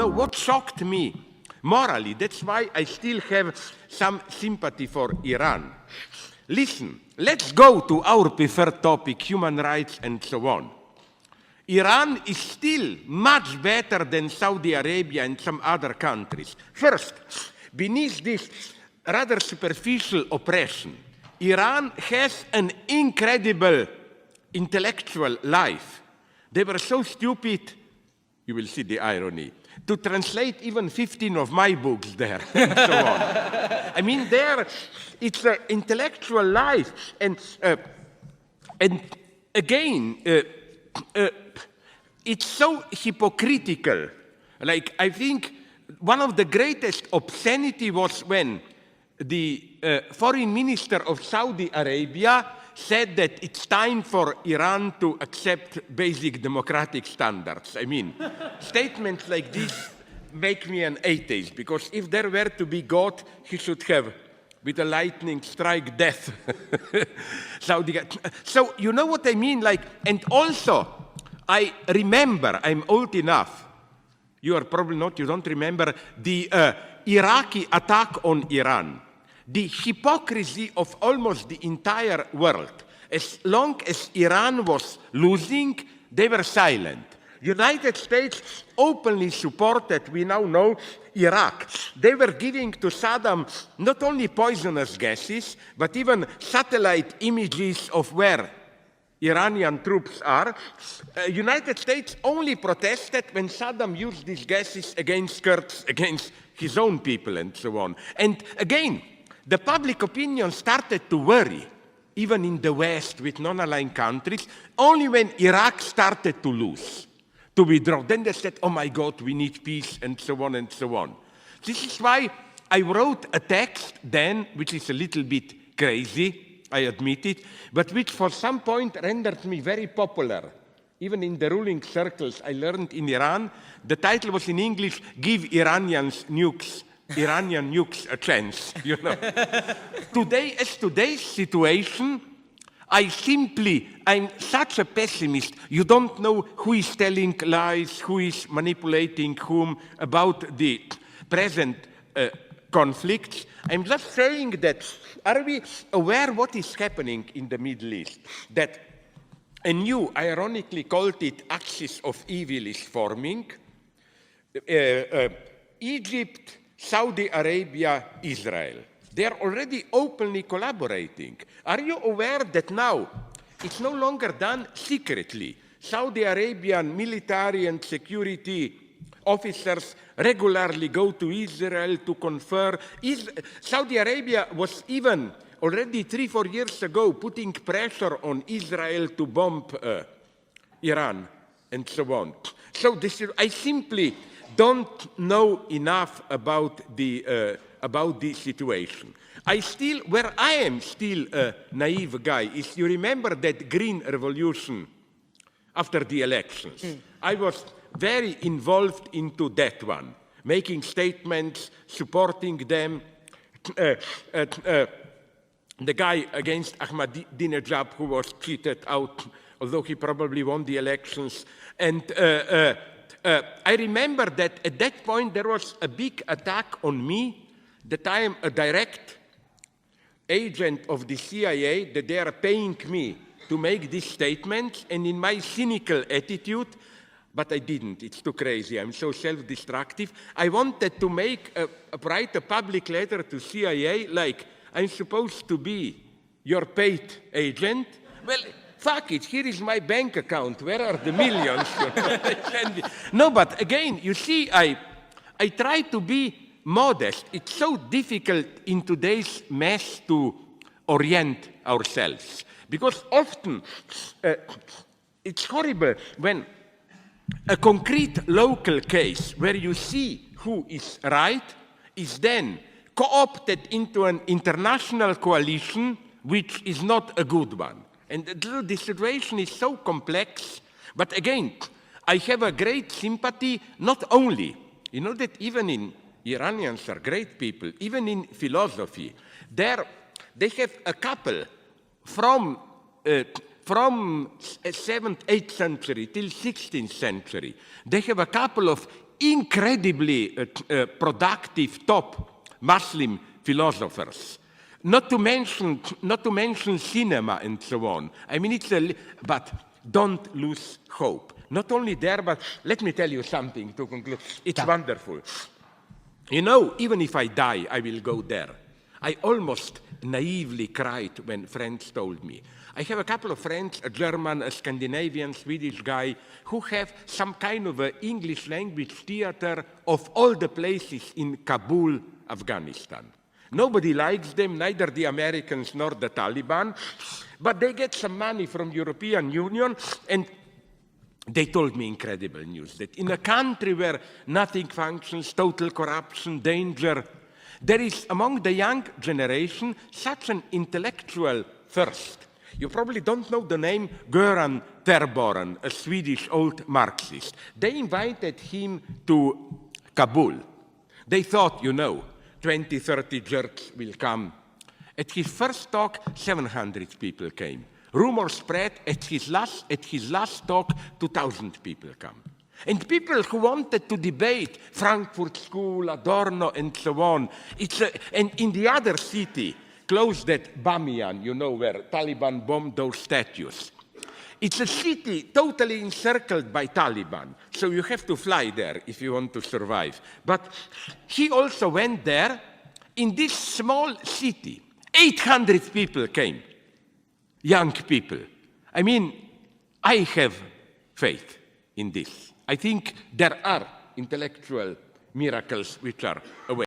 know, what shocked me morally, that's why I still have some sympathy for Iran. Listen, let's go to our preferred topic, human rights and so on. Iran is still much better than Saudi Arabia and some other countries. First, beneath this rather superficial oppression, Iran has an incredible intellectual life. They were so stupid, you will see the irony, to translate even 15 of my books there, and so on. I mean, it's an intellectual life. And again, it's so hypocritical. Like, I think one of the greatest obscenity was when the foreign minister of Saudi Arabia said that it's time for Iran to accept basic democratic standards. I mean, statements like this make me an atheist, because if there were to be God, he should have, with a lightning strike, death. So you know what I mean? Like, and also, I remember, I'm old enough, you are probably not, you don't remember, the Iraqi attack on Iran. The hypocrisy of almost the entire world. As long as Iran was losing, they were silent. United States openly supported, we now know, Iraq. They were giving to Saddam not only poisonous gases, but even satellite images of where Iranian troops are. United States only protested when Saddam used these gases against Kurds, against his own people, and so on. And again, the public opinion started to worry, even in the West with non-aligned countries, only when Iraq started to lose, to withdraw. Then they said, oh my God, we need peace, and so on and so on. This is why I wrote a text then, which is a little bit crazy, I admit it, but which for some point rendered me very popular. Even in the ruling circles I learned in Iran, the title was in English, Give Iranian nukes a chance, you know. Today's situation, I'm such a pessimist. You don't know who is telling lies, who is manipulating whom about the present conflicts. I'm just saying that, are we aware what is happening in the Middle East? That a new, ironically called it, axis of evil is forming. Egypt, Saudi Arabia, Israel. They are already openly collaborating. Are you aware that now it's no longer done secretly? Saudi Arabian military and security officers regularly go to Israel to confer. Saudi Arabia was even already 3-4 years ago putting pressure on Israel to bomb Iran and so on. So this is, I simply don't know enough about the situation. Where I am still a naive guy is, you remember that Green Revolution after the elections? I was very involved into that one, making statements, supporting them. The guy against Ahmadinejad who was cheated out, although he probably won the elections. And I remember that at that point there was a big attack on me, that I am a direct agent of the CIA, that they are paying me to make this statement, and in my cynical attitude, but I didn't, it's too crazy, I'm so self-destructive, I wanted to write a public letter to CIA, like, I'm supposed to be your paid agent. Well, fuck it, here is my bank account, where are the millions? No, but again, you see, I try to be modest. It's so difficult in today's mess to orient ourselves, because often it's horrible when a concrete local case where you see who is right is then co-opted into an international coalition which is not a good one. And the situation is so complex. But again, I have a great sympathy, not only, you know that even in Iranians are great people, even in philosophy, they have a couple from 7th, 8th century till 16th century. They have a couple of incredibly productive top Muslim philosophers. Not to mention cinema and so on. I mean, but don't lose hope. Not only there, but let me tell you something to conclude. It's wonderful. You know, even if I die, I will go there. I almost naively cried when friends told me. I have a couple of friends, a German, a Scandinavian, Swedish guy, who have some kind of an English language theater of all the places in Kabul, Afghanistan. Nobody likes them, neither the Americans nor the Taliban, but they get some money from European Union, and they told me incredible news, that in a country where nothing functions, total corruption, danger, there is among the young generation such an intellectual thirst. You probably don't know the name Göran Terborn, a Swedish old Marxist. They invited him to Kabul. They thought, 20, 30 jerks will come. At his first talk, 700 people came. Rumors spread, at his last talk, 2,000 people come. And people who wanted to debate Frankfurt School, Adorno, and so on. And in the other city, close at Bamiyan, where Taliban bombed those statues. It's a city totally encircled by Taliban, so you have to fly there if you want to survive. But he also went there. In this small city, 800 people came, young people. I mean, I have faith in this. I think there are intellectual miracles which are awaiting.